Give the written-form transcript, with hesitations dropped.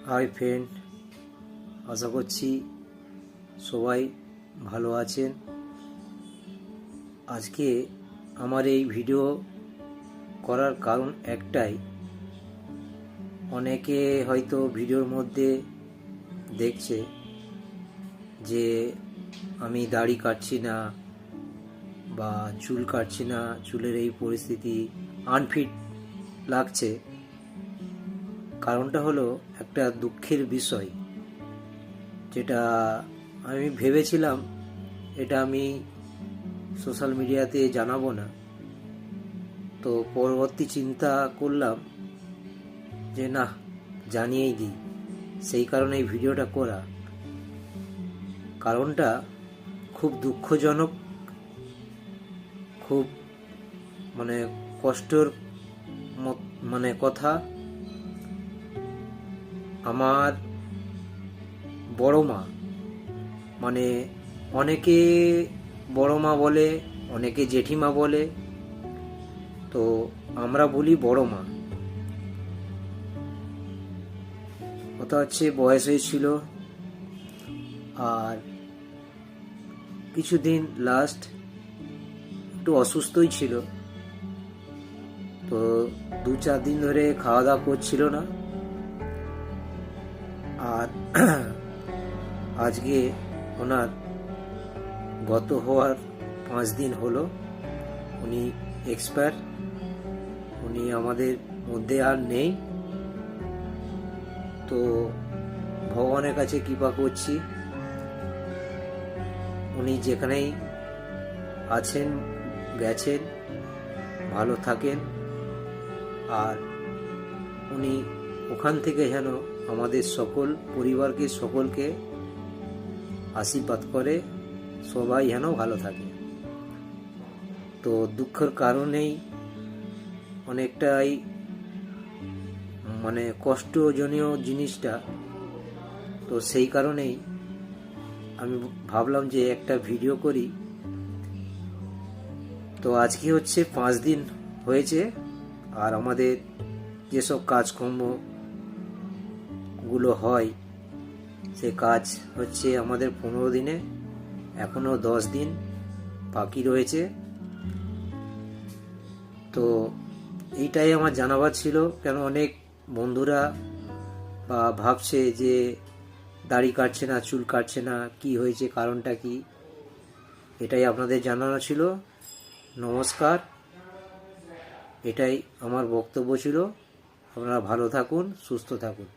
Hi friend, আশা করছি সবাই ভালো আছেন। আজকে আমার এই ভিডিও করার কারণ একটাই, অনেকে হয়তো ভিডিওর মধ্যে দেখছে যে আমি দাড়ি কাটছি না বা চুল কাটছি না, চুলের এই পরিস্থিতি আনফিট লাগছে। কারণটা হলো একটা দুঃখের বিষয়, যেটা আমি ভেবেছিলাম এটা আমি সোশ্যাল মিডিয়াতে জানাবো না, তো পরবর্তী চিন্তা করলাম যে না, জানিয়েই দিই। সেই কারণে এই ভিডিওটা করা। কারণটা খুব দুঃখজনক, খুব কষ্টর কথা। আমার বড় মা, অনেকে বড় মা বলে, অনেকে জেঠিমা বলে, তো আমরা বলি বড় মা। কথা হচ্ছে বয়স হয়েছিল, আর কিছুদিন লাস্ট একটু অসুস্থই ছিল, তো 2-4 দিন ধরে খাওয়া দাওয়া করছিল না। আর আজকে ওনার গত হওয়ার 5 দিন হলো, উনি এক্সপায়ার, উনি আমাদের মধ্যে আর নেই। তো ভগবানের কাছে কৃপা করছি, উনি যেখানেই আছেন গেছেন ভালো থাকেন, আর উনি ওখান থেকে যেন আমাদের সকল পরিবারকে, সকলকে আশীর্বাদ করে সবাই যেন ভালো থাকে। তো দুঃখের কারণেই অনেকটাই কষ্টজনীয় জিনিসটা, তো সেই কারণেই আমি ভাবলাম যে একটা ভিডিও করি। তো আজকে হচ্ছে 5 দিন হয়েছে, আর আমাদের যেসব কাজকর্মগুলো হয় সে কাজ হচ্ছে আমাদের 15 দিনে, এখনও 10 দিন বাকি রয়েছে। তো এইটাই আমার জানাবার ছিল, কেন অনেক বন্ধুরা ভাবছে যে দাড়ি কাটছে না, চুল কাটছে না, কি হয়েছে, কারণটা কি, এটাই আপনাদের জানানো ছিল। নমস্কার, এটাই আমার বক্তব্য ছিল। আপনারা ভালো থাকুন, সুস্থ থাকুন।